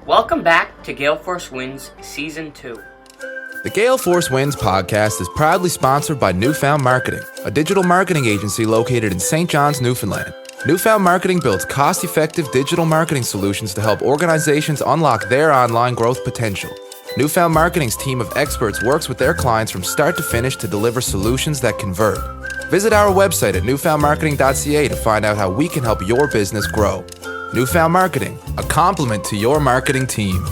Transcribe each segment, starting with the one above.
Welcome back to Gale Force Winds Season 2. The Gale Force Winds podcast is proudly sponsored by Newfound Marketing, a digital marketing agency located in St. John's, Newfoundland. Newfound Marketing builds cost-effective digital marketing solutions to help organizations unlock their online growth potential. Newfound Marketing's team of experts works with their clients from start to finish to deliver solutions that convert. Visit our website at newfoundmarketing.ca to find out how we can help your business grow. Newfound Marketing, a complement to your marketing team.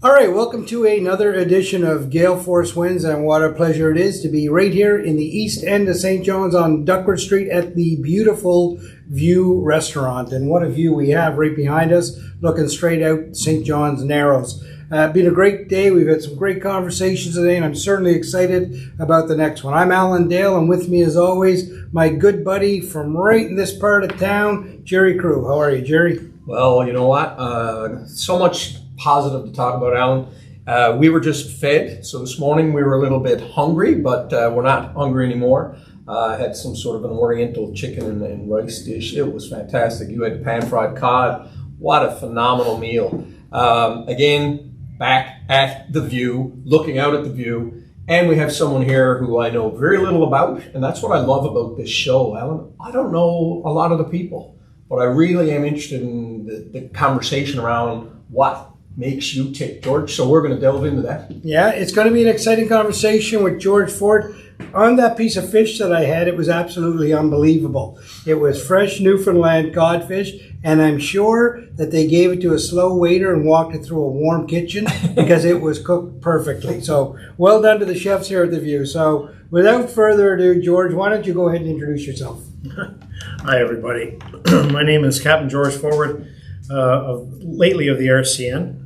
All right, welcome to another edition of Gale Force Winds, and what a pleasure it is to be right here in the east end of St. John's on Duckworth Street at the beautiful View Restaurant. And what a view we have right behind us, looking straight out St. John's Narrows. Been a great day. We've had some great conversations today, and I'm certainly excited about the next one. I'm Alan Dale, and with me as always, my good buddy from right in this part of town, Jerry Crew. How are you, Jerry? Well, you know what? So much positive to talk about, Alan. We were just fed, so this morning we were a little bit hungry, but we're not hungry anymore. I had some sort of an oriental chicken and rice dish. It was fantastic. You had pan-fried cod. What a phenomenal meal. Again, back at the View, looking out at the View, and we have someone here who I know very little about, and that's what I love about this show, Alan. I don't know a lot of the people, but I really am interested in the conversation around what makes you tick, George. So we're going to delve into that. Yeah, it's going to be an exciting conversation with George Ford. On that piece of fish that I had, it was absolutely unbelievable. It was fresh Newfoundland codfish, and I'm sure that they gave it to a slow waiter and walked it through a warm kitchen because it was cooked perfectly. So well done to the chefs here at the View. So without further ado, George, why don't you go ahead and introduce yourself? Hi, everybody. My name is Captain George Forward, lately of the RCN.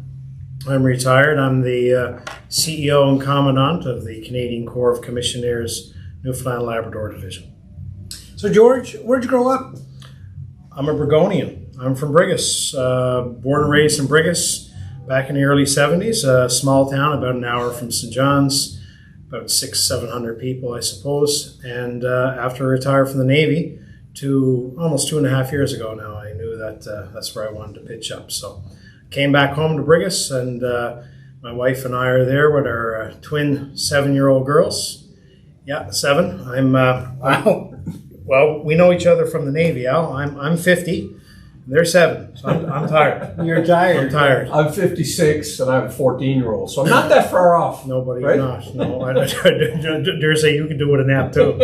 I'm retired. I'm the CEO and Commandant of the Canadian Corps of Commissionaires, Newfoundland Labrador Division. So, George, where'd you grow up? I'm a Brigonian. I'm from Brigus, born and raised in Brigus back in the early 70s, a small town about an hour from St. John's, about 600-700 people, I suppose. And after I retired from the Navy, almost 2.5 years ago now, I knew that that's where I wanted to pitch up. So came back home to Brigus, and my wife and I are there with our twin 7-year-old girls. Yeah, 7. Wow. Well, we know each other from the Navy, Al. I'm 50. They're 7, so I'm tired. You're tired. I'm tired. I'm 56, and I have a 14-year-old, so I'm not that far off. Nobody, right? not. No, I dare say you can do it a nap too.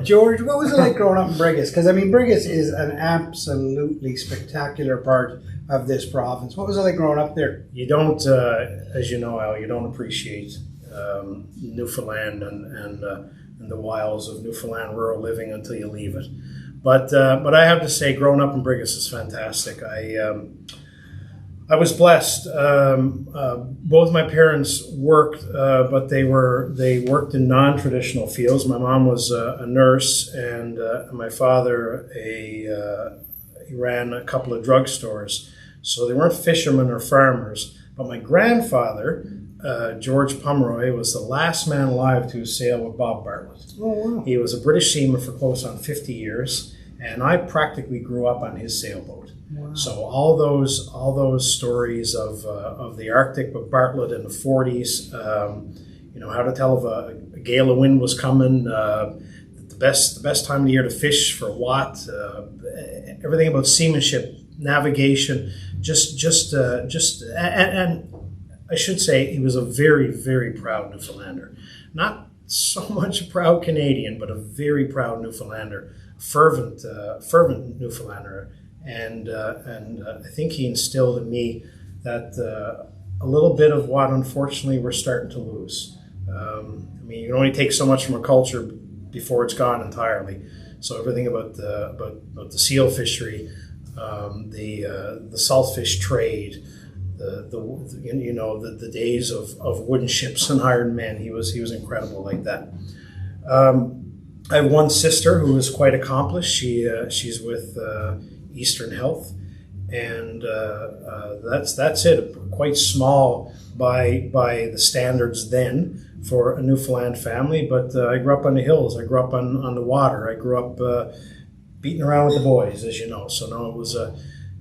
George, what was it like growing up in Brigus? Because, I mean, Brigus is an absolutely spectacular part of this province. What was it like growing up there? You don't, as you know, Al, you don't appreciate Newfoundland and the wilds of Newfoundland rural living until you leave it. But I have to say, growing up in Brigus is fantastic. I was blessed. Both my parents worked, but they worked in non-traditional fields. My mom was a nurse, and my father he ran a couple of drugstores. So they weren't fishermen or farmers. But my grandfather, George Pomeroy, was the last man alive to sail with Bob Bartlett. Oh, wow. He was a British seaman for close on 50 years, and I practically grew up on his sailboat. Wow. So all those stories of the Arctic with Bartlett in the 40s, how to tell if a gale of wind was coming, the best time of the year to fish for what, everything about seamanship, navigation, and I should say he was a very, very proud Newfoundlander. Not so much a proud Canadian, but a very proud Newfoundlander, fervent Newfoundlander. And I think he instilled in me that a little bit of what, unfortunately, we're starting to lose. You can only take so much from a culture before it's gone entirely. So everything about the seal fishery, the saltfish trade, the days of wooden ships and iron men. He was incredible like that. I have one sister who is quite accomplished. She's with Eastern Health, and that's it. Quite small by the standards then for a Newfoundland family, but I grew up on the hills. I grew up on the water. I grew up beating around with the boys, as you know. So no,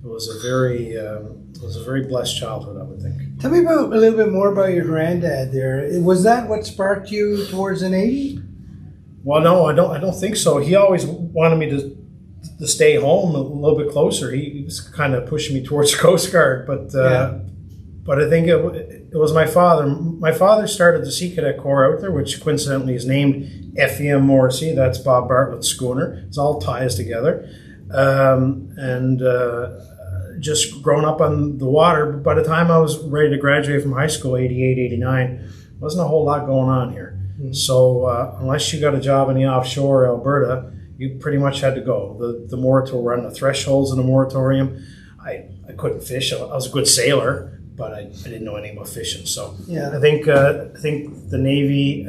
it was a very blessed childhood, I would think. Tell me a little bit more about your granddad there. Was that what sparked you towards the Navy? Well, no, I don't think so. He always wanted me to stay home a little bit closer. He was kind of pushing me towards the Coast Guard, but I think it was my father. My father started the Sea Cadet Corps out there, which coincidentally is named FEM Morrissey. That's Bob Bartlett's schooner. It's all ties together. Just growing up on the water, by the time I was ready to graduate from high school, 88, 89, wasn't a whole lot going on here. Mm-hmm. So unless you got a job in the offshore Alberta, you pretty much had to go. The moratorium, the thresholds in the moratorium, I couldn't fish. I was a good sailor, but I didn't know anything about fishing. So I think the Navy,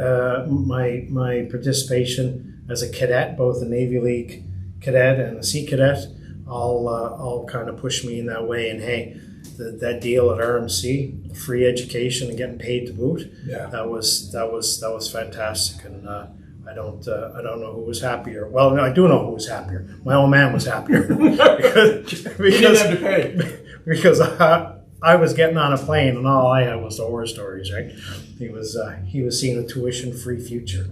my participation as a cadet, both the Navy League cadet and the Sea Cadet, all kind of pushed me in that way. And hey, that deal at RMC, free education and getting paid to boot, that was fantastic. And I don't know who was happier. Well, no, I do know who was happier. My old man was happier because he didn't have to pay. Because I was getting on a plane and all I had was the horror stories, right? He was seeing a tuition-free future.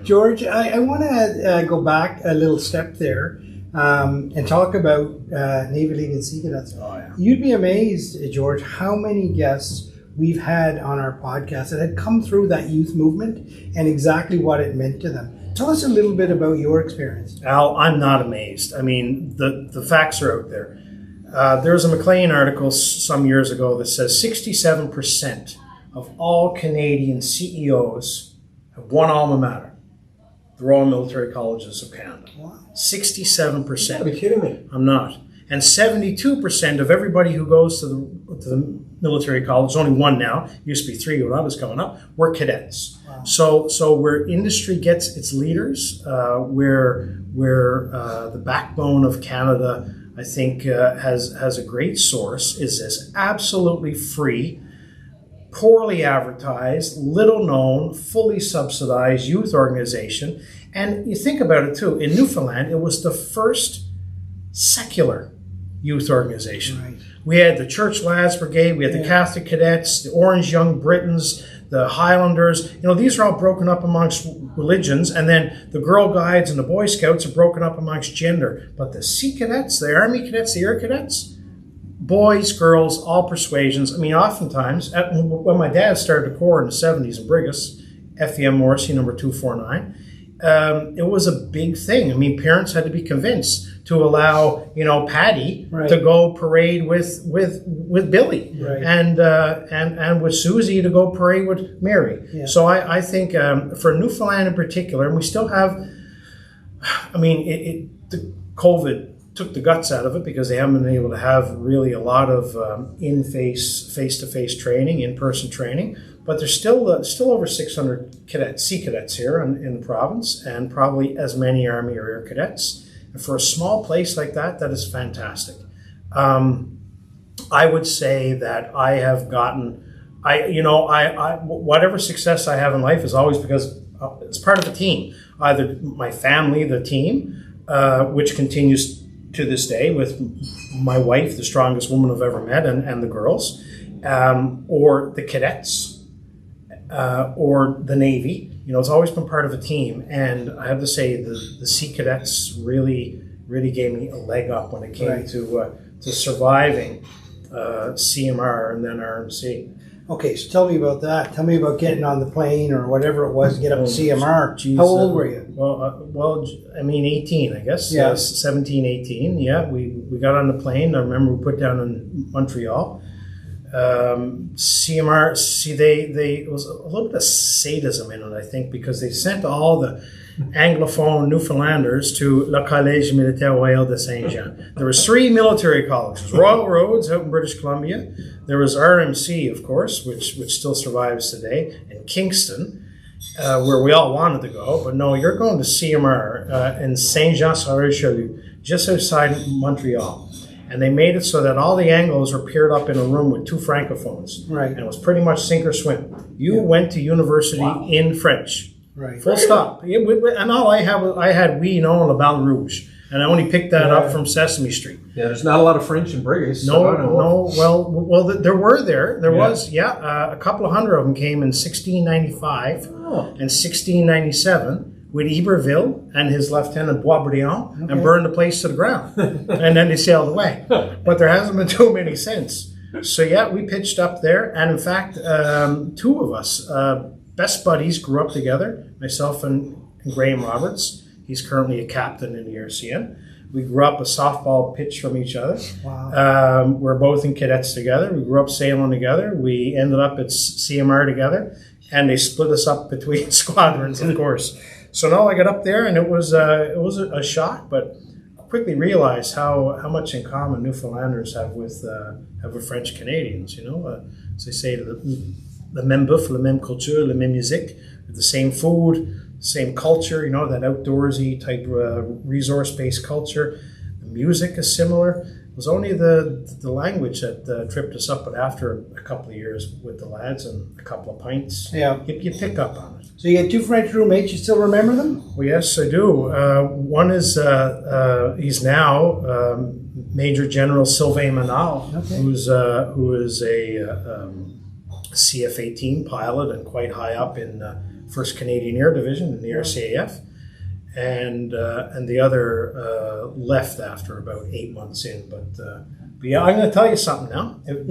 George, I want to go back a little step there and talk about Navy League and Sea Cadets. Oh, yeah. You'd be amazed, George, how many guests we've had on our podcast that had come through that youth movement and exactly what it meant to them. Tell us a little bit about your experience. Al, I'm not amazed. I mean, the facts are out there. There was a Maclean article some years ago that says 67% of all Canadian CEOs have one alma mater, the Royal Military Colleges of Canada. Wow. 67%. You gotta be kidding me. I'm not. And 72% of everybody who goes to the military college, only one now, used to be three when I was coming up, were cadets. Wow. So where industry gets its leaders, where the backbone of Canada, I think, has a great source, is this absolutely free, poorly advertised, little known, fully subsidized youth organization. And you think about it too, in Newfoundland, it was the first secular youth organization. Right. We had the Church Lads Brigade, we had the Catholic Cadets, the Orange Young Britons, the Highlanders. You know, these are all broken up amongst religions, and then the Girl Guides and the Boy Scouts are broken up amongst gender. But the Sea Cadets, the Army Cadets, the Air Cadets, boys, girls, all persuasions. I mean, oftentimes, when my dad started the Corps in the 70s in Brigus, FEM Morrissey number 249, it was a big thing. I mean, parents had to be convinced to allow, Patty to go parade with Billy, and with Susie to go parade with Mary. Yeah. So I think for Newfoundland in particular, and we still have, the COVID took the guts out of it because they haven't been able to have really a lot of face-to-face training, in-person training. But there's still over 600 Sea Cadets here in the province, and probably as many Army or Air Cadets. And for a small place like that, that is fantastic. I would say that I have gotten, whatever success I have in life is always because it's part of a team. Either my family, the team, which continues to this day with my wife, the strongest woman I've ever met, and the girls, or the cadets. Or the Navy, it's always been part of a team. And I have to say the Sea Cadets really gave me a leg up when it came to surviving CMR and then RMC. Okay, so tell me about that. Tell me about getting on the plane or whatever it was to get up to CMR. Geez, how old were you? Well, 18, I guess. Yeah. 17, 18. Yeah, we got on the plane. I remember we put down in Montreal. CMR, it was a little bit of sadism in it, I think, because they sent all the Anglophone Newfoundlanders to Le Collège Militaire Royal de Saint-Jean. There was 3 military colleges: Royal Roads out in British Columbia. There was RMC, of course, which still survives today, and Kingston, where we all wanted to go. But no, you're going to CMR in Saint-Jean-sur-Richelieu, just outside Montreal. And they made it so that all the Anglos were paired up in a room with 2 Francophones. Right. And it was pretty much sink or swim. You went to university in French. Right. Full stop. And all I had, we know, La Balle Rouge. And I only picked that up from Sesame Street. Yeah, there's not a lot of French in Brigus. No. Well, there were there. There was, a couple of hundred of them came in 1695 and 1697 with Iberville and his lieutenant Boisbriand and burned the place to the ground. And then they sailed away. But there hasn't been too many since. So we pitched up there. And in fact, two of us, best buddies, grew up together, myself and Graham Roberts. He's currently a captain in the RCN. We grew up a softball pitch from each other. Wow. We're both in cadets together. We grew up sailing together. We ended up at CMR together, and they split us up between squadrons, of course. So now I got up there, and it was a shock, but quickly realized how much in common Newfoundlanders have with French Canadians. As they say, le même bouffe, la même culture, la même musique, the same food. Same culture, that outdoorsy type resource-based culture. The music is similar. It was only the language that tripped us up, but after a couple of years with the lads and a couple of pints, you pick up on it. So you had two French roommates. You still remember them? Well, yes, I do. One is he's now Major General Sylvain Manal, who is a CF-18 pilot and quite high up in 1st Canadian Air Division in the RCAF, and the other left after about 8 months in. But I'm going to tell you something now. Do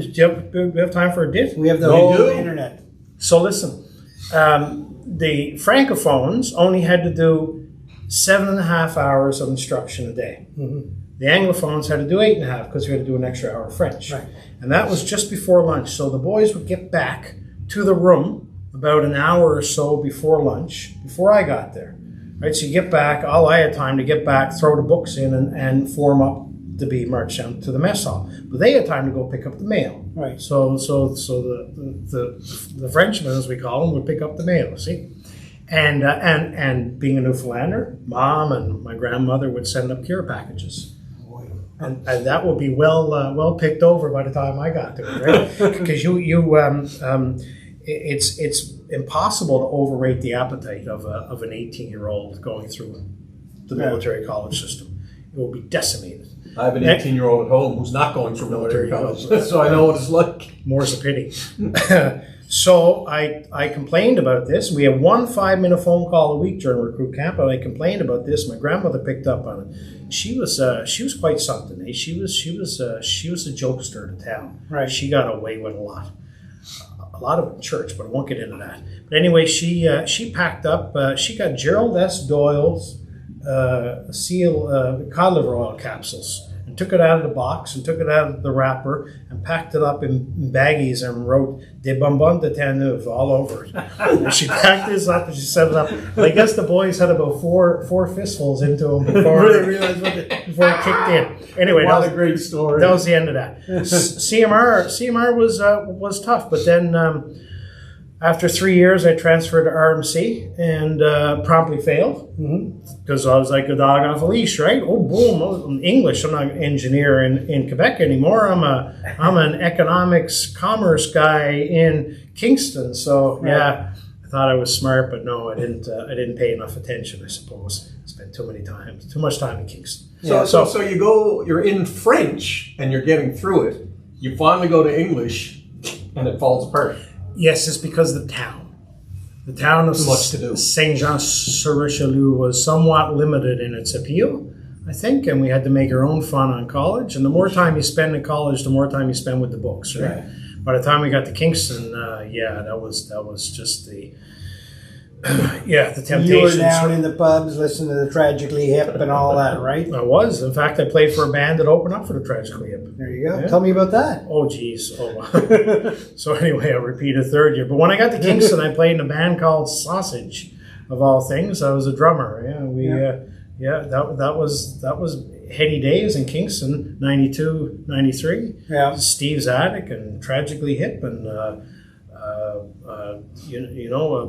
we have time for a dit? We have the whole internet. So listen, the Francophones only had to do 7.5 hours of instruction a day. Mm-hmm. The Anglophones had to do 8.5 because we had to do an extra hour of French. Right. And that was just before lunch. So the boys would get back to the room about an hour or so before lunch, before I got there. Right, so you get back, all I had time to get back, throw the books in and form up to be marched down to the mess hall. But they had time to go pick up the mail. Right. So the Frenchmen, as we call them, would pick up the mail, see? And being a Newfoundlander, Mom and my grandmother would send up care packages. And that would be well picked over by the time I got there, right? Because it's impossible to overrate the appetite of an 18-year-old going through the military college system. It will be decimated. I have an 18-year-old at home who's not going through military college, so I know what it's like. More's a pity. So I complained about this. We had one 5-minute phone call a week during recruit camp, and I complained about this. My grandmother picked up on it. She was quite something. Eh? She was a jokester in town. Right. She got away with a lot of it in church, but I won't get into that. But anyway, she packed up. She got Gerald S. Doyle's cod liver oil capsules and took it out of the box and took it out of the wrapper and packed it up in baggies and wrote "Des bonbons de Terre-Neuve" all over it. And she packed this up and she set it up. And I guess the boys had about four fistfuls into them before it kicked in. Anyway, what a great story. That was the end of that. CMR was tough, but then after 3 years, I transferred to RMC and promptly failed because I was like a dog off a leash, right? Oh, boom! I'm English. I'm not an engineer in Quebec anymore. I'm an economics commerce guy in Kingston. So I thought I was smart, but no, I didn't. I didn't pay enough attention, I suppose. Spent too much time in Kingston. So you're in French and you're getting through it. You finally go to English and it falls apart. Yes, it's because of the town. The town of Saint-Jean-sur-Richelieu was somewhat limited in its appeal, I think, and we had to make our own fun on college. And the more time you spend in college, the more time you spend with the books, right? By the time we got to Kingston, that was just the temptations. You were down in the pubs listening to the Tragically Hip and all that, right? I was. In fact, I played for a band that opened up for the Tragically Hip. There you go. Yeah. Tell me about that. Oh, geez. So anyway, I'll repeat a third year. But when I got to Kingston, I played in a band called Sausage, of all things. I was a drummer. That was heady days in Kingston, 92, 93. Yeah. Steve's Attic and Tragically Hip and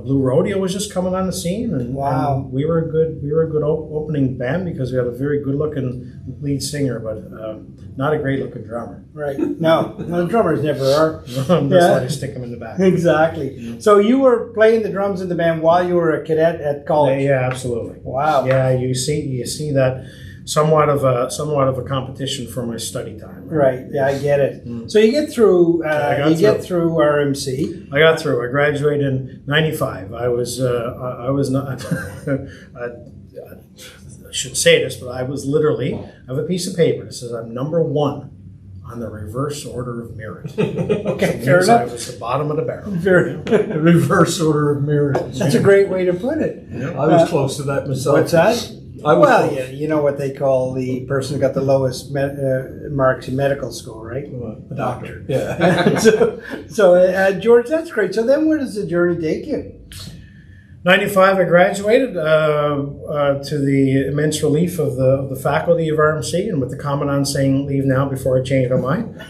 Blue Rodeo was just coming on the scene, and we were a good opening band because we had a very good looking lead singer, but not a great looking drummer. Right. No, drummers never are. That's why they stick them in the back. Exactly. So you were playing the drums in the band while you were a cadet at college. Yeah, absolutely. Wow. Yeah, you see that somewhat of a competition for my study time. Right. Yeah, I get it. So you get through. Get through RMC. I got through. I graduated in '95. I was not. I should say this, but I was literally. I have a piece of paper that says I'm number 1 on the reverse order of merit. Okay, So fair enough. I was the bottom of the barrel. Reverse order of merit. That's a great way to put it. I was close to that myself. What's that? I was Well, close. yeah, you know what they call the person who got the lowest marks in medical school, right? A doctor. Yeah. so George, that's great. So then where does the journey take you? 95, I graduated to the immense relief of the faculty of RMC, and with the commandant saying leave now before I change my mind,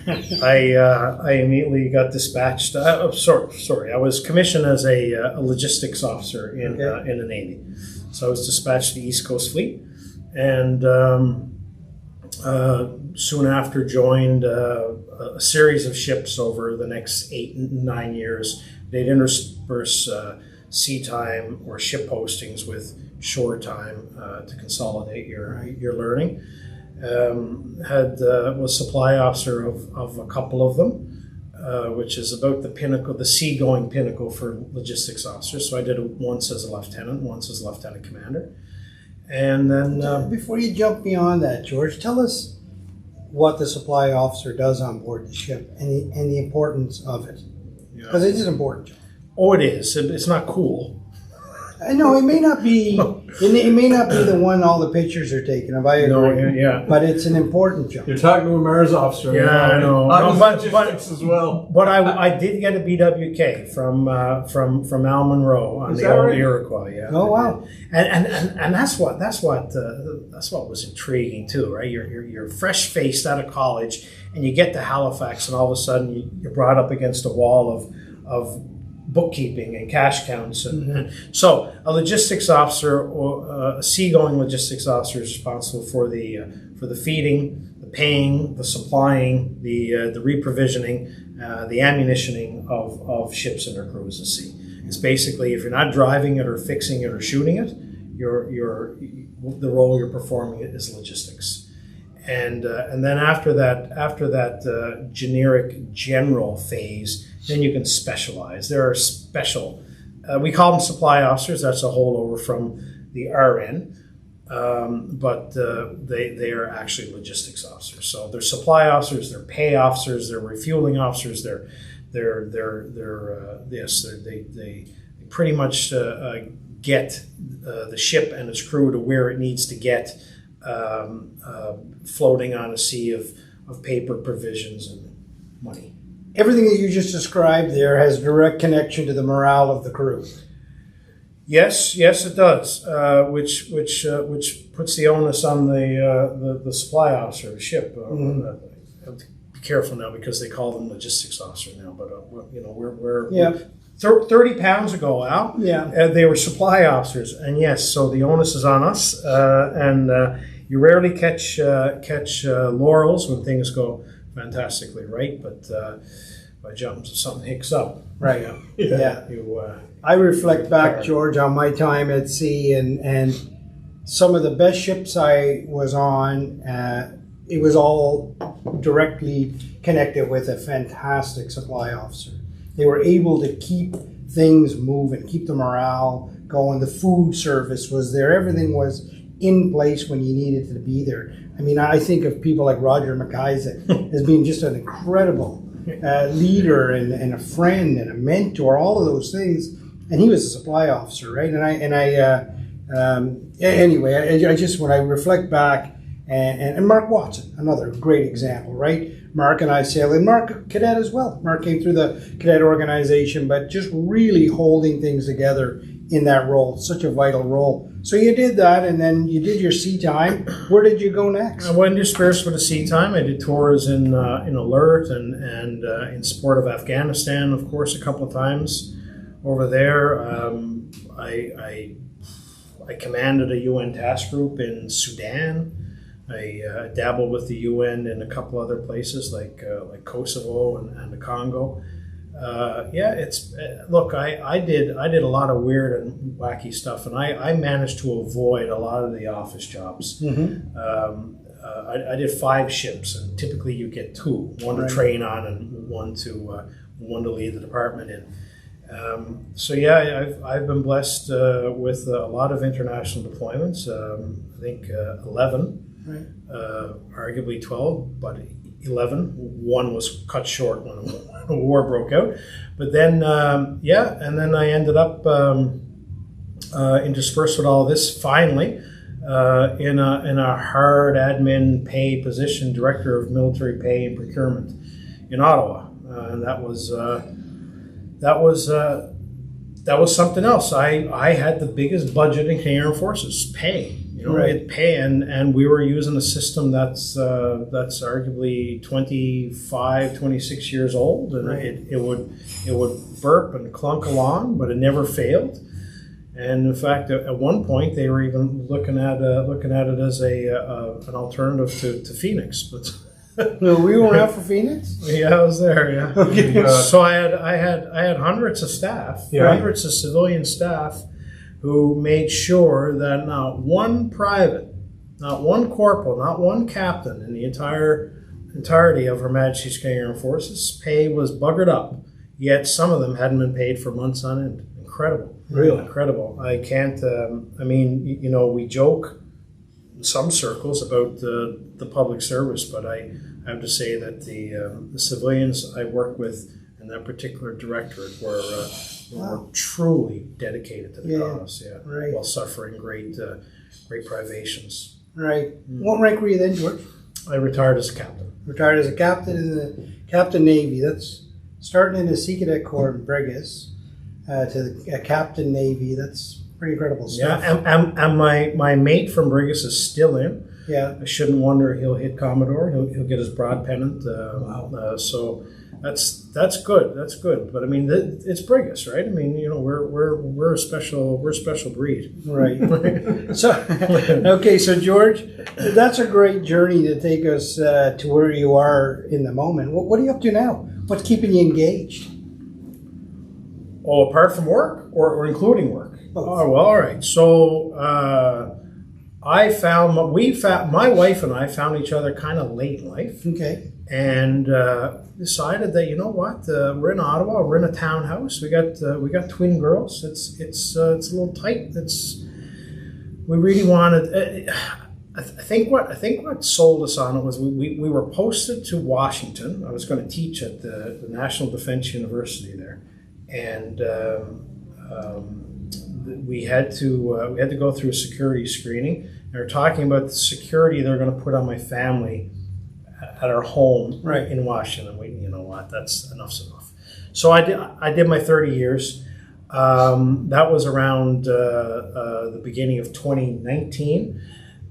I immediately got dispatched. Sorry, I was commissioned as a logistics officer in the Navy. So I was dispatched to the East Coast Fleet, and soon after joined a series of ships over the next 8 and 9 years. They'd intersperse sea time or ship postings with shore time to consolidate your learning. Was supply officer of a couple of them, which is about the pinnacle, the seagoing pinnacle for logistics officers. So I did it once as a lieutenant, once as lieutenant commander, and then Before you jump beyond that, George, tell us what the supply officer does on board the ship and the importance of it, because it is important. oh, it is. It's not cool. I know it may not be. It may not be the one all the pictures are taken of. I agree. No, yeah. But it's an important job. You're talking to a Mars officer. Yeah, I know. I No, was but- logistics as well. But I did get a BWK from Al Monroe on Is the that old right? Iroquois. Yeah. Oh wow! And that's what was intriguing too, right? You're fresh faced out of college, and you get to Halifax, and all of a sudden you're brought up against a wall of bookkeeping and cash counts, and so a logistics officer or a seagoing logistics officer is responsible for the feeding, the paying, the supplying, the reprovisioning, the ammunitioning of ships and their crews at sea. It's basically, if you're not driving it or fixing it or shooting it, the role you're performing is logistics. And then after that generic general phase, then you can specialize. There are special, we call them supply officers. That's a holdover from the RN, but they are actually logistics officers. So they're supply officers, they're pay officers, they're refueling officers. They pretty much get the ship and its crew to where it needs to get, floating on a sea of paper, provisions, and money. Everything that you just described there has direct connection to the morale of the crew. Yes, it does. Which puts the onus on the supply officer of the ship. I have to be careful now because they call them logistics officer now. But we're 30 pounds ago, Al. Yeah. They were supply officers, and yes, so the onus is on us. And you rarely catch laurels when things go fantastically right, but by something hicks up. Right. Yeah. You. I reflect back, George, on my time at sea, and some of the best ships I was on. It was all directly connected with a fantastic supply officer. They were able to keep things moving, keep the morale going. The food service was there. Everything was in place when you needed to be there. I mean, I think of people like Roger McIsaac as being just an incredible leader and a friend and a mentor, all of those things. And he was a supply officer, right? Anyway, I just, when I reflect back, and Mark Watson, another great example, right? Mark and I sailed, and Mark cadet as well. Mark came through the cadet organization, but just really holding things together in that role, such a vital role. So you did that, and then you did your sea time. Where did you go next? I went interspersed with a sea time. I did tours in Alert and in support of Afghanistan, of course, a couple of times over there. I commanded a UN task group in Sudan. I dabbled with the UN in a couple other places like Kosovo and the Congo. Yeah, it's look. I did a lot of weird and wacky stuff, and I managed to avoid a lot of the office jobs. I did 5 ships, and typically you get 2, one to train on and one to lead the department in. So yeah, I've been blessed with a lot of international deployments. I think 11, arguably 12, but 11. One was cut short when a war broke out. But then and then I ended up interspersed with all this finally. In a hard admin pay position, director of military pay and procurement in Ottawa, and that was something else. I had the biggest budget in Canadian Armed Forces pay. Pay, and we were using a system that's arguably 25, 26 years old, and it would burp and clunk along, but it never failed. And in fact, at one point, they were even looking at it as an alternative to Phoenix. But No, we were out for Phoenix. yeah, I was there. Yeah. Okay. So I had hundreds of staff, hundreds of civilian staff, who made sure that not one private, not one corporal, not one captain in the entirety of Her Majesty's Canadian Armed Forces pay was buggered up. Yet some of them hadn't been paid for months on end. Incredible. Really? Incredible. I can't, we joke in some circles about the public service, but I have to say that the civilians I work with in that particular directorate were truly dedicated to the cause, while suffering great privations. Right. What rank were you then, George? I retired as a captain. Retired as a captain in the Captain Navy. That's starting in the Sea Cadet Corps in Brigus to a Captain Navy. That's pretty incredible stuff. Yeah, and my mate from Brigus is still in. Yeah. I shouldn't wonder he'll hit Commodore. He'll get his broad pennant. So that's good. That's good. But I mean, it's Brigus, right? I mean, we're a special breed. Right. So George, that's a great journey to take us to where you are in the moment. What are you up to now? What's keeping you engaged? Oh, apart from work or including work? Both. Oh, well, all right. So my wife and I found each other kind of late in life. Okay. And decided that, you know what, we're in Ottawa, we're in a townhouse, we got twin girls. It's a little tight. We really wanted. I think what sold us on it was we were posted to Washington. I was going to teach at the National Defense University there, and we had to go through a security screening. They were talking about the security they're going to put on my family at our home in Washington. You know what? Enough's enough. So I did my 30 years. That was around the beginning of 2019.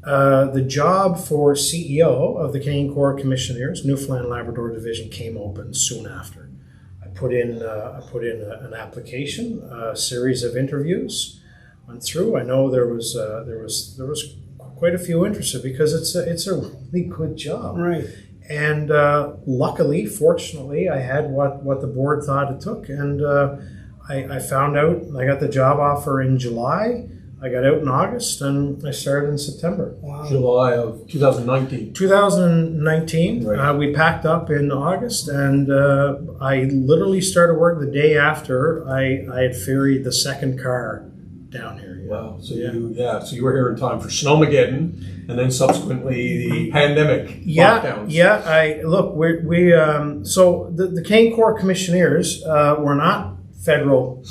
The job for CEO of the Canadian Corps of Commissionaires, Newfoundland Labrador Division, came open soon after. I put in an application, a series of interviews, went through. I know there was quite a few interested because it's a really good job. Right. And luckily, fortunately, I had what the board thought it took, and I found out. I got the job offer in July. I got out in August, and I started in September. Wow. July of 2019. 2019. Right. We packed up in August, and I literally started work the day after I had ferried the second car down here. Wow. So you were here in time for Snowmageddon, and then subsequently the pandemic lockdowns. So the Canadian Corps Commissionaires were not federal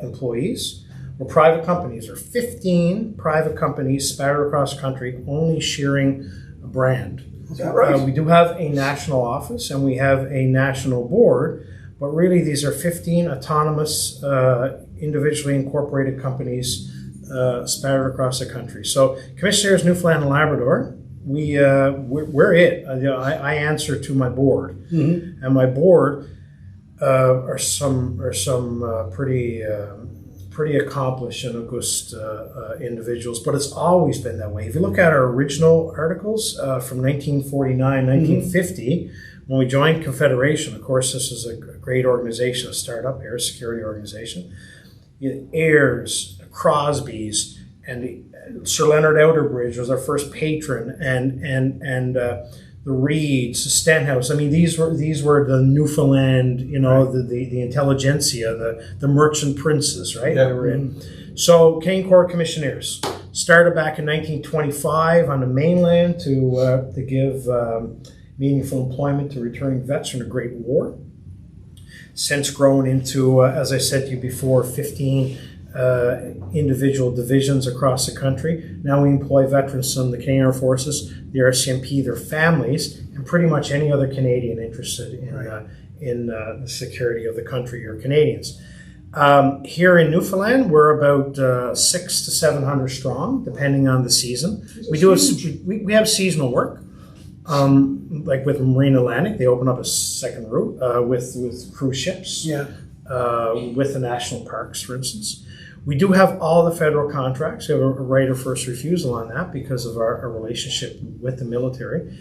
employees. We're private companies. There are 15 private companies scattered across the country, only sharing a brand. Is that right? We do have a national office and we have a national board, but really these are 15 autonomous, individually incorporated companies scattered across the country. So Commissionaires Newfoundland and Labrador, we're it. I answer to my board, and my board are some pretty accomplished and august individuals, but it's always been that way. If you look at our original articles from 1949, 1950, When we joined Confederation, of course, this is a great organization, a startup here, a security organization. Ayers, Crosby's, and Sir Leonard Outerbridge was our first patron, and the Reeds, the Stenhouse. I mean, these were the Newfoundland, the intelligentsia, the merchant princes, right? Yeah. We were in. So Canadian Corps of Commissionaires started back in 1925 on the mainland to give meaningful employment to returning vets from the Great War. Since grown into, as I said to you before, 15 individual divisions across the country. Now we employ veterans from the Canadian Armed Forces, the RCMP, their families, and pretty much any other Canadian interested in the security of the country or Canadians. Here in Newfoundland, we're about 600 to 700 strong, depending on the season. We have seasonal work. Like with Marine Atlantic, they open up a second route with cruise ships, with the national parks, for instance. We do have all the federal contracts. We have a right of first refusal on that because of our relationship with the military.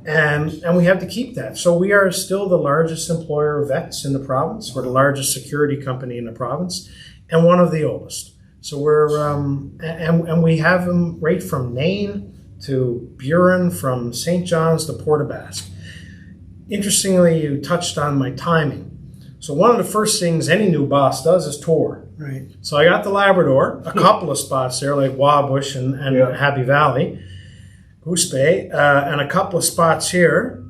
And we have to keep that. So we are still the largest employer of vets in the province. We're the largest security company in the province and one of the oldest. So we're, and we have them right from Nain to Burin, from St. John's to Port aux Basques. Interestingly, you touched on my timing. So one of the first things any new boss does is tour. Right. So I got the Labrador, a couple of spots there, like Wabush and Happy Valley, Goose Bay, and a couple of spots here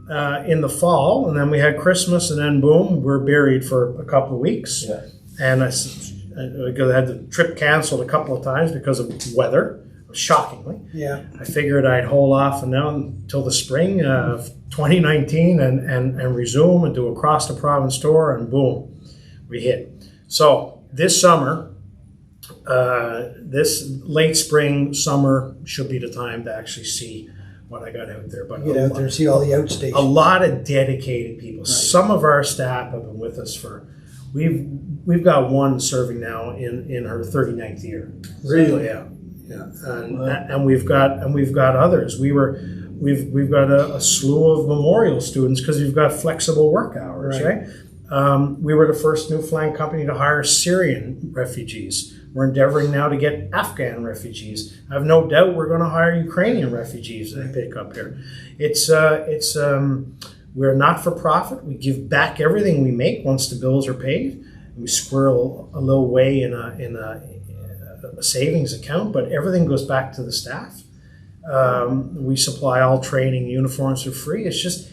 in the fall. And then we had Christmas, and then boom, we're buried for a couple of weeks. Yeah. And I had the trip canceled a couple of times because of weather. Shockingly. Yeah. I figured I'd hold off and now until the spring of 2019 and resume and do a cross the province tour, and boom, we hit. So this summer, this late spring, summer should be the time to actually see what I got out there. But get out there and see all the outstations. A lot of dedicated people. Right. Some of our staff have been with us for, we've got one serving now in her 39th year. Really? Yeah. Yeah, and we've got others. We've got a slew of memorial students because we've got flexible work hours, right? We were the first Newfoundland company to hire Syrian refugees. We're endeavoring now to get Afghan refugees. I have no doubt we're going to hire Ukrainian refugees that pick up here. We're not for profit. We give back everything we make once the bills are paid. We squirrel a little way in a savings account, but everything goes back to the staff. We supply all training, uniforms are free. It's just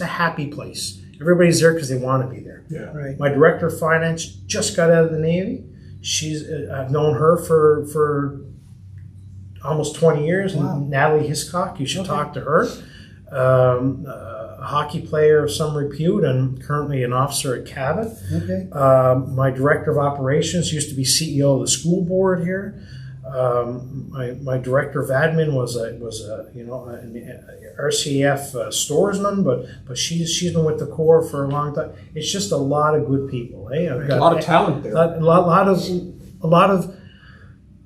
a happy place. Everybody's there because they want to be there. Yeah. Right. My director of finance just got out of the Navy. I've known her for almost 20 years. Wow. Natalie Hiscock, you should talk to her. A hockey player of some repute and currently an officer at Cabot. Okay. My director of operations used to be CEO of the school board here. My director of admin was an RCF storesman, but she's been with the Corps for a long time. It's just a lot of good people. Eh? A lot of talent there. A lot of.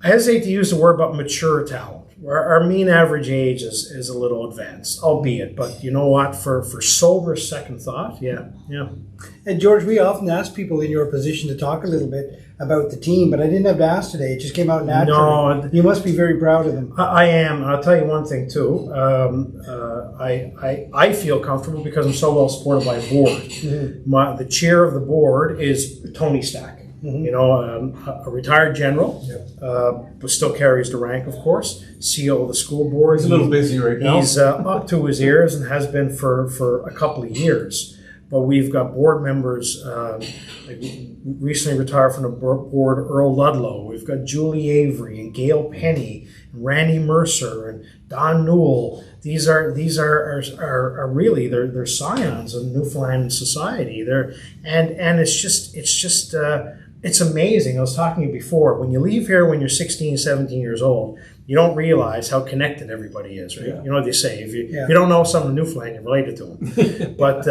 I hesitate to use the word, but mature talent. Our mean average age is a little advanced, albeit, but you know what? For sober second thought, yeah. And George, we often ask people in your position to talk a little bit about the team, but I didn't have to ask today. It just came out naturally. No, you must be very proud of them. I am. I'll tell you one thing too. I feel comfortable because I'm so well supported by a board. Mm-hmm. The chair of the board is Tony Stack. Mm-hmm. A retired general, but still carries the rank, of course. CEO of the school board. He's a little busy right now. He's up to his ears and has been for a couple of years. But we've got board members, like recently retired from the board, Earl Ludlow. We've got Julie Avery and Gail Penny, and Randy Mercer and Don Newell. These are really they're scions of Newfoundland society. And it's amazing. I was talking to you before. When you leave here when you're 16, 17 years old, you don't realize how connected everybody is, right? Yeah. You know what they say. If you don't know someone in Newfoundland, you're related to them. But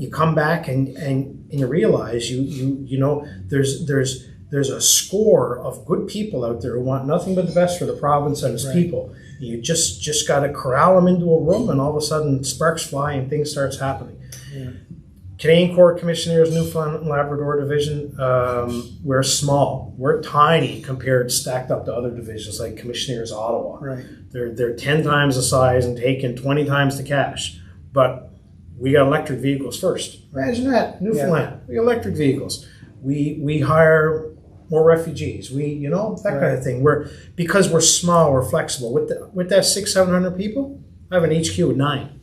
you come back and you realize you know there's a score of good people out there who want nothing but the best for the province and its people. You just got to corral them into a room, and all of a sudden sparks fly and things starts happening. Yeah. Canadian Corps Commissionaires Newfoundland and Labrador Division, we're small. We're tiny compared, stacked up to other divisions like Commissionaires Ottawa. Right. They're 10 times the size and taking 20 times the cash. But we got electric vehicles first. Imagine that, Newfoundland. We got electric vehicles. We hire more refugees. That kind of thing. Because we're small, we're flexible. With that 600-700 people, I have an HQ of 9.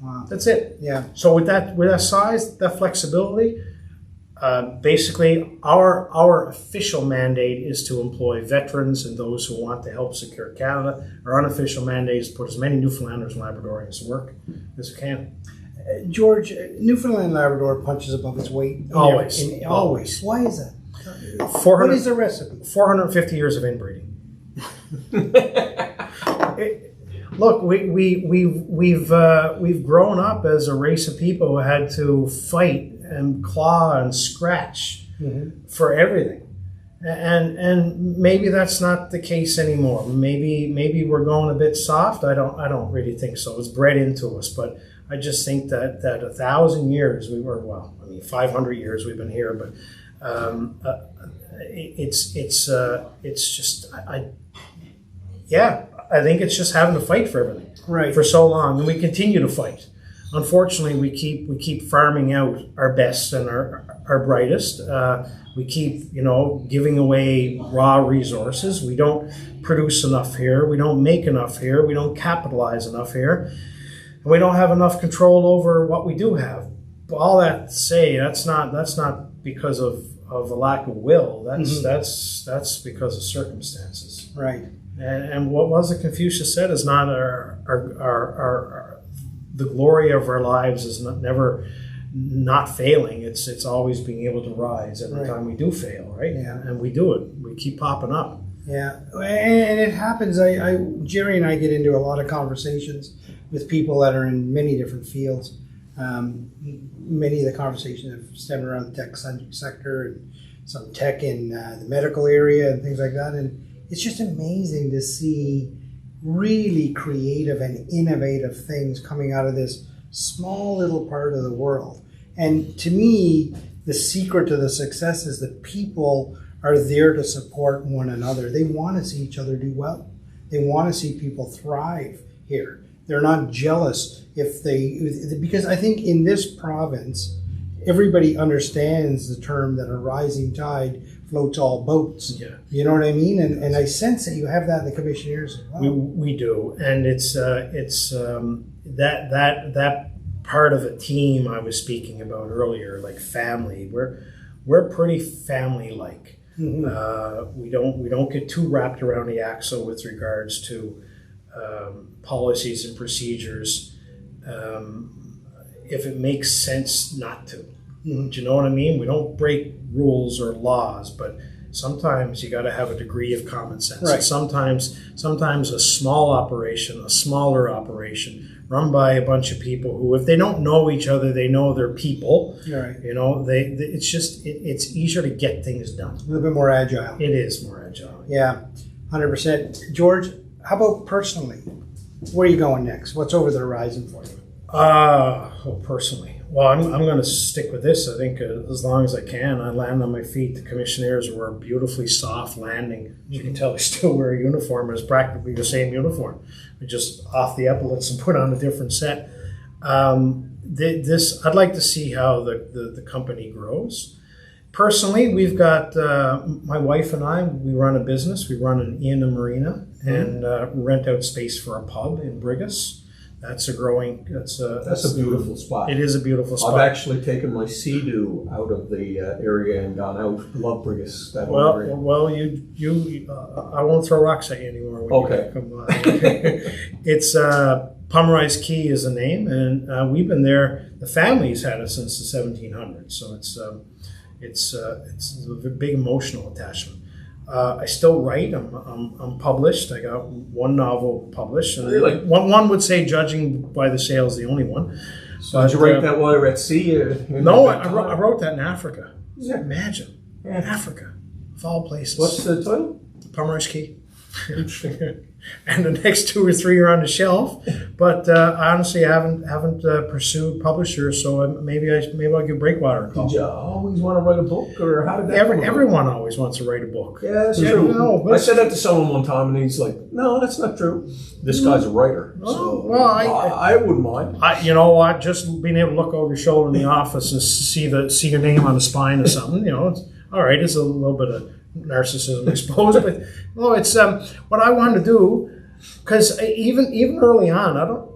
Wow. That's it. Yeah. So with that size, that flexibility, basically our official mandate is to employ veterans and those who want to help secure Canada. Our unofficial mandate is to put as many Newfoundlanders and Labradorians to work as we can. George, Newfoundland and Labrador punches above its weight. Always. Always. Why is that? 400, what is the recipe? 450 years of inbreeding. Look, we've grown up as a race of people who had to fight and claw and scratch for everything, and maybe that's not the case anymore. Maybe we're going a bit soft. I don't really think so. It's bred into us, but I just think that 1,000 years 500 years we've been here, but I think it's just having to fight for everything for so long, and we continue to fight. Unfortunately, we keep farming out our best and our brightest. We keep giving away raw resources. We don't produce enough here. We don't make enough here. We don't capitalize enough here, and we don't have enough control over what we do have. But all that to say, that's not because of a lack of will. That's because of circumstances. Right. And what was it Confucius said is not the glory of our lives is never not failing. It's always being able to rise every time we do fail, right? Yeah. And we do it. We keep popping up. Yeah, and it happens. Jerry and I get into a lot of conversations with people that are in many different fields. Many of the conversations have stemmed around the tech sector and some tech in the medical area and things like that. And it's just amazing to see really creative and innovative things coming out of this small little part of the world. And to me, the secret to the success is that people are there to support one another. They want to see each other do well. They want to see people thrive here. They're not jealous because I think in this province, everybody understands the term that a rising tide floats all boats. Yeah. You know what I mean? And I sense that you have that in the Commissionaires as well. We do, and it's that part of a team I was speaking about earlier, like family. We're pretty family-like. Mm-hmm. We don't get too wrapped around the axle with regards to policies and procedures. If it makes sense not to. Do you know what I mean? We don't break rules or laws, but sometimes you got to have a degree of common sense. Right. Sometimes a smaller operation, run by a bunch of people who, if they don't know each other, they know their people. Right. It's easier to get things done. A little bit more agile. It is more agile. Yeah, 100%. George, how about personally? Where are you going next? What's over the horizon for you? Personally. Well, I'm going to stick with this, I think, as long as I can. I land on my feet. The Commissionaires were a beautifully soft landing. As you can tell, I still wear a uniform. It's practically the same uniform. We just off the epaulets and put on a different set. I'd like to see how the company grows. Personally, we've got my wife and I, we run a business. We run an inn and marina and rent out space for a pub in Brigus. That's a beautiful spot. It is a beautiful spot. I've actually taken my Sea-Doo out of the area and gone out. Love Brigus. I won't throw rocks at you anymore. Okay. It's Pomeroy's Key is the name, and we've been there. The family's had it since the 1700s, so it's a big emotional attachment. I still write. I'm published. I got one novel published. And really? One would say, judging by the sales, the only one. So did you write that while you were at sea? No, I wrote that in Africa. Imagine. In Africa. Of all places. What's the title? Pomeroy's Key. and the next 2 or 3 are on the shelf. But I honestly haven't pursued publishers, so maybe I'll give Breakwater a call. Did you always want to write a book, or how did that come about? Everyone always wants to write a book. Yeah, that's true. No, I said that to someone one time, and he's like, "No, that's not true. This guy's a writer." So, well, I wouldn't mind. you know what? Just being able to look over your shoulder in the office and see your name on the spine or something, it's all right. It's a little bit of narcissism, I suppose, but no, it's what I wanted to do, because even early on, I don't.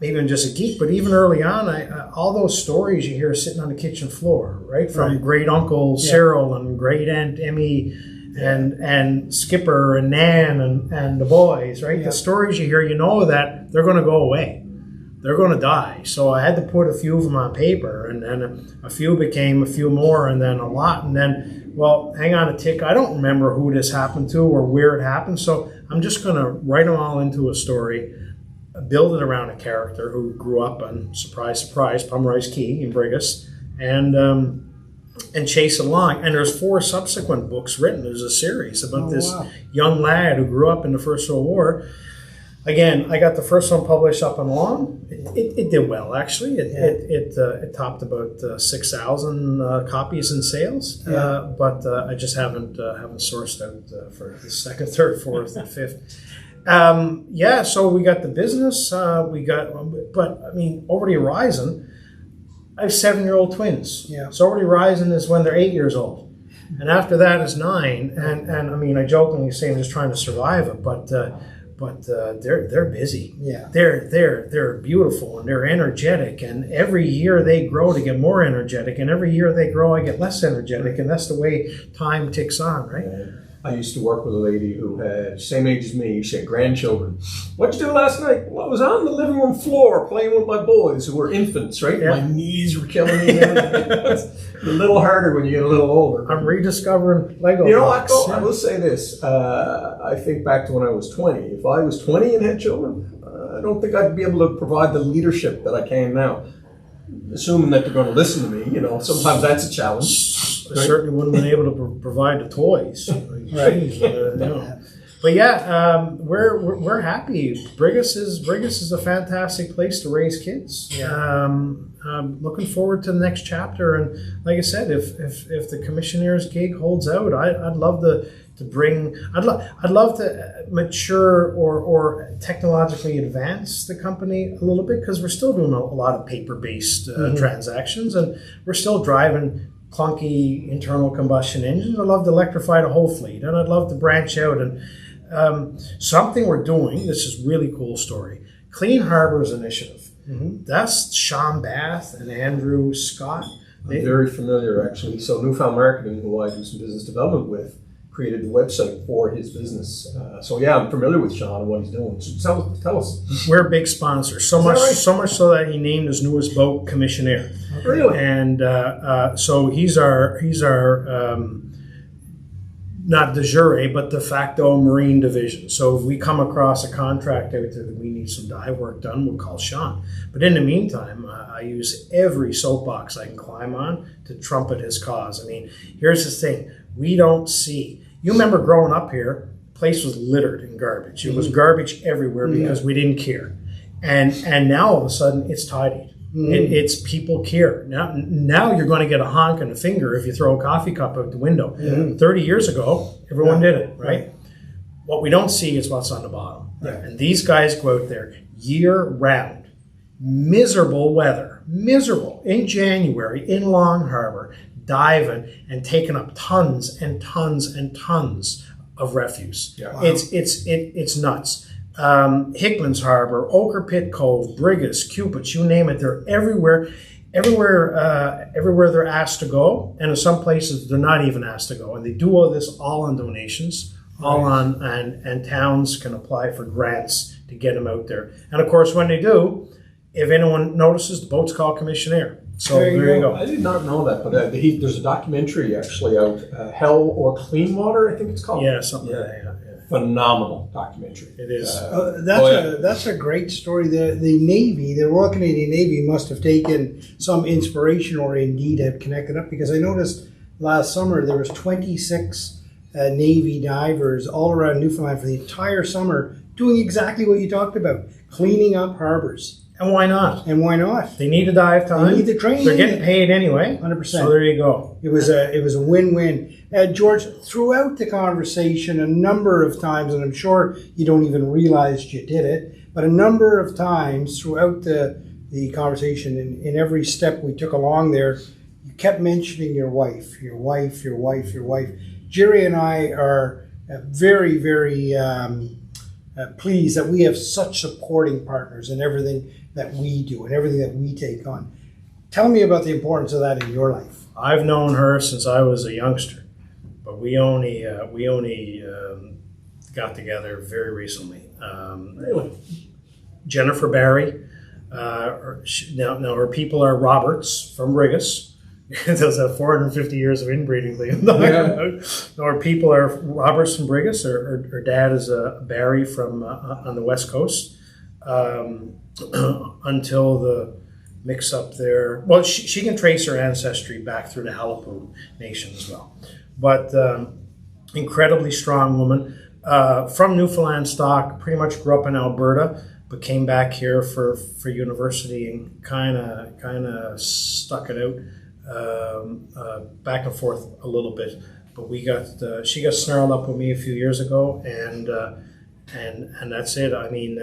Maybe I'm just a geek, but even early on, all those stories you hear sitting on the kitchen floor, right? From great uncle Cyril and great aunt Emmy and Skipper and Nan and the boys, right? Yeah. The stories you hear, that they're going to go away. They're going to die. So I had to put a few of them on paper, and then a few became a few more, and then a lot. And then, well, hang on a tick. I don't remember who this happened to or where it happened. So I'm just going to write them all into a story, build it around a character who grew up on, surprise, surprise, Pomeroy's Key in Brigus, and chase it along. And there's 4 subsequent books written. There's a series about this young lad who grew up in the First World War. Again, I got the first one published up and along. It did well, actually. It topped about 6,000 copies in sales. But I just haven't sourced out for the second, third, fourth, and fifth. So we got the business. But I mean, over the horizon, I have 7-year-old twins. Yeah. So over the horizon is when they're 8 years old, and after that is 9. And I mean, I jokingly say I'm just trying to survive it, but they're busy. Yeah. They're beautiful and they're energetic, and every year they grow to get more energetic, and every year they grow I get less energetic, and that's the way time ticks on, right? Yeah. I used to work with a lady who had same age as me. She had grandchildren. What'd you do last night? Well, I was on the living room floor playing with my boys who were infants, right? Yeah. My knees were killing me. It's a little harder when you get a little older. I'm rediscovering Lego blocks. I will say this. I think back to when I was 20. If I was 20 and had children, I don't think I'd be able to provide the leadership that I can now. Assuming that they're going to listen to me, sometimes that's a challenge. I certainly wouldn't have been able to provide the toys. Right. But yeah, we're happy. Brigus is a fantastic place to raise kids. Yeah. I'm looking forward to the next chapter, and like I said, if the Commissionaires gig holds out, I'd love to bring. I'd love to mature or technologically advance the company a little bit, because we're still doing a lot of paper-based transactions, and we're still driving clunky internal combustion engines. I'd love to electrify the whole fleet, and I'd love to branch out. And something we're doing, this is a really cool story, Clean Harbors Initiative. That's Sean Bath and Andrew Scott. I'm very familiar, actually. So Newfound Marketing, who I do some business development with, created the website for his business. I'm familiar with Sean and what he's doing. So tell us. We're a big sponsor. So much so that he named his newest boat Commissionaire. Really? And so he's our not de jure, but de facto marine division. So if we come across a contract out there that we need some dive work done, we'll call Sean. But in the meantime, I use every soapbox I can climb on to trumpet his cause. I mean, here's the thing. We don't see. You remember growing up here, the place was littered in garbage. It was garbage everywhere because we didn't care. And now all of a sudden it's tidied. It's people care. Now you're going to get a honk and a finger if you throw a coffee cup out the window. 30 years ago, everyone did it, right? What we don't see is what's on the bottom. And these guys go out there year round. Miserable weather. Miserable. In January, in Long Harbor, diving and taking up tons and tons and tons of refuse. Yeah. Wow. It's nuts. Hickman's Harbor, Ochre Pit Cove, Brigus, Cupid, you name it, they're everywhere they're asked to go, and in some places they're not even asked to go, and they do all this all on donations, and towns can apply for grants to get them out there. And of course, when they do, if anyone notices, the boat's called Commissionaire. So there you go. I did not know that, but there's a documentary actually out, Hell or Clean Water, I think it's called. Yeah, something like that. Phenomenal documentary. It is. That's a great story. The Navy, the Royal Canadian Navy, must have taken some inspiration, or indeed have connected up, because I noticed last summer there was 26 Navy divers all around Newfoundland for the entire summer doing exactly what you talked about, cleaning up harbors. And why not? And why not? They need the dive time. They need the training. They're getting paid anyway. 100%. So there you go. It was a win-win. George, throughout the conversation, a number of times, and I'm sure you don't even realize you did it, but a number of times throughout the conversation, in every step we took along there, you kept mentioning your wife. Jerry and I are very, very pleased that we have such supporting partners in everything that we do and everything that we take on. Tell me about the importance of that in your life. I've known her since I was a youngster, but we only got together very recently. Jennifer Barry. Now her people are Roberts from Brigus. Those have 450 years of inbreeding. No, her people are Roberts from Brigus. Her dad is Barry from on the west coast. Until the mix up there. Well, she can trace her ancestry back through the Halapu Nation as well. But incredibly strong woman. From Newfoundland stock, pretty much grew up in Alberta, but came back here for university and kind of stuck it out back and forth a little bit. But she got snarled up with me a few years ago, and that's it. I mean,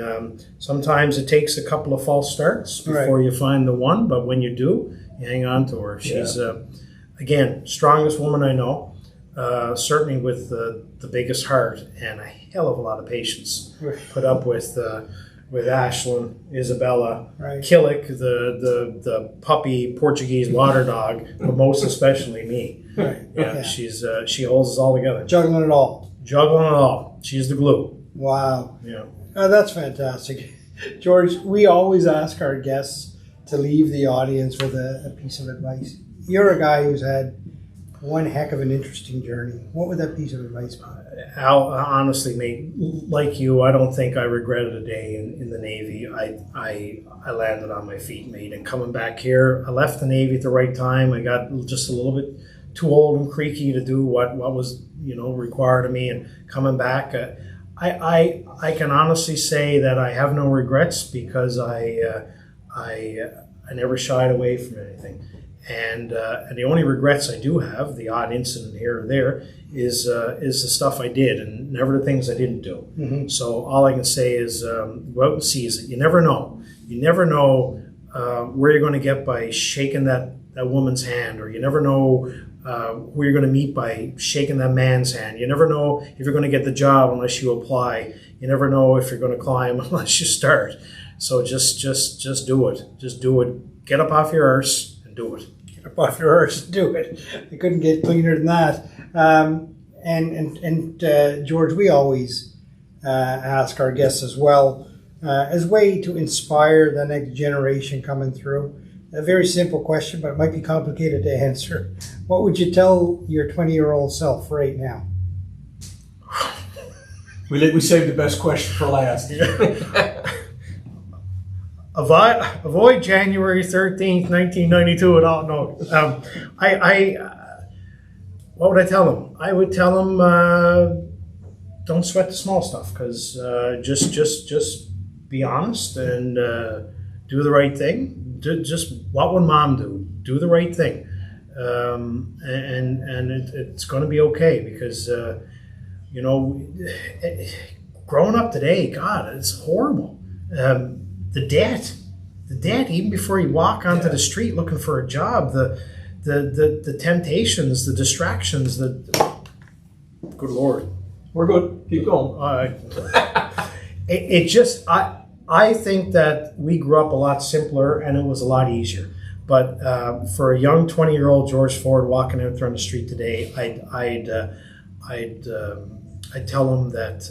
sometimes it takes a couple of false starts before you find the one, but when you do, you hang on to her. She's, again, strongest woman I know, certainly with the biggest heart and a hell of a lot of patience. Put up with Ashlyn, Isabella, Killick, the puppy Portuguese water dog, but most especially me. She holds us all together. Juggling it all. She's the glue. Wow. Yeah. That's fantastic. George, we always ask our guests to leave the audience with a piece of advice. You're a guy who's had one heck of an interesting journey. What would that piece of advice be? Al, honestly, mate, like you, I don't think I regretted a day in the Navy. I landed on my feet, mate, and coming back here, I left the Navy at the right time. I got just a little bit too old and creaky to do what was required of me, and coming back, I can honestly say that I have no regrets because I never shied away from anything. And the only regrets I do have, the odd incident here or there, is the stuff I did and never the things I didn't do. Mm-hmm. So all I can say is go out and seize it. You never know. You never know where you're going to get by shaking that woman's hand, or you never know who you're going to meet by shaking that man's hand. You never know if you're going to get the job unless you apply. You never know if you're going to climb unless you start. So just do it. Just do it. Get up off your arse and do it. Get up off your arse and do it. I couldn't get cleaner than that. George, we always ask our guests as well, as a way to inspire the next generation coming through. A very simple question, but it might be complicated to answer. What would you tell your 20-year-old self right now? We saved the best question for last. Avoid January 13th, 1992 at all. No. What would I tell them? I would tell them don't sweat the small stuff, because just be honest and do the right thing. Just what would mom do? Do the right thing, and it's going to be okay, because growing up today, God, it's horrible. The debt, even before you walk onto the street looking for a job, the temptations, the distractions, good Lord. We're good. Keep going. I think that we grew up a lot simpler and it was a lot easier. But for a young 20-year-old George Ford walking out there on the street today, I'd tell him that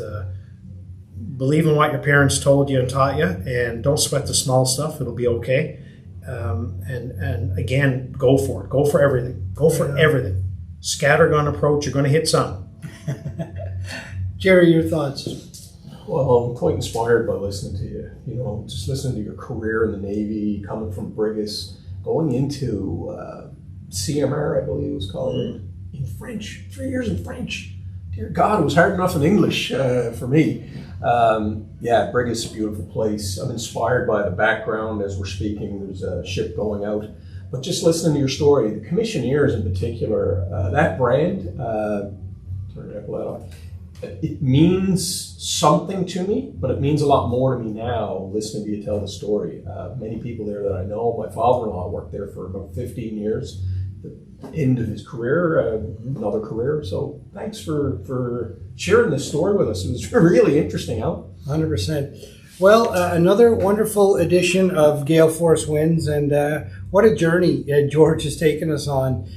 believe in what your parents told you and taught you, and don't sweat the small stuff. It'll be okay. And again, go for it. Go for everything. Go for everything. Scattergun approach. You're going to hit some. Jerry, your thoughts? Well, I'm quite inspired by listening to you. Just listening to your career in the Navy, coming from Brigus, going into CMR, I believe it was called, in French. 3 years in French. Do dear God, it was hard enough in English for me. Yeah, Brig is a beautiful place. I'm inspired by the background as we're speaking. There's a ship going out. But just listening to your story, the Commissionaires in particular, that brand, turn that light off. It means something to me, but it means a lot more to me now listening to you tell the story. Many people there that I know, my father-in-law worked there for about 15 years, the end of his career, another career. So thanks for sharing this story with us. It was really interesting, Al. 100%. Well, another wonderful edition of Gale Force Winds, and what a journey George has taken us on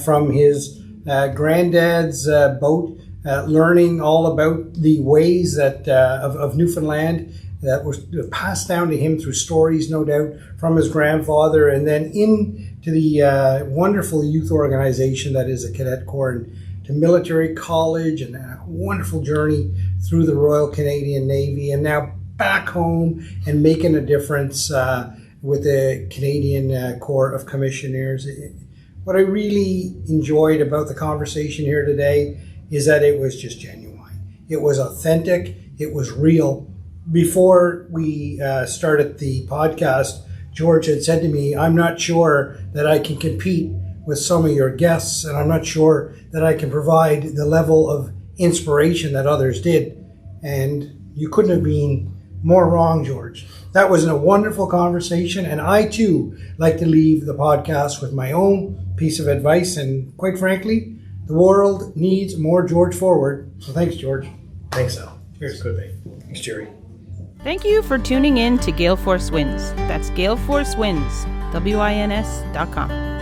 from his granddad's boat, learning all about the ways that of Newfoundland that was passed down to him through stories, no doubt, from his grandfather, and then into the wonderful youth organization that is a cadet corps, and to military college, and a wonderful journey through the Royal Canadian Navy, and now back home and making a difference with the Canadian Corps of Commissionaires. What I really enjoyed about the conversation here today is that it was just genuine. It was authentic. It was real. Before we started the podcast, George had said to me, I'm not sure that I can compete with some of your guests, and I'm not sure that I can provide the level of inspiration that others did. And you couldn't have been more wrong, George. That was a wonderful conversation, and I too like to leave the podcast with my own piece of advice, and quite frankly, the world needs more George Forward. So thanks, George. Thanks, Al. Cheers. Good day. Thanks, Jerry. Thank you for tuning in to Gale Force Winds. That's Gale Force Winds, WINS.com.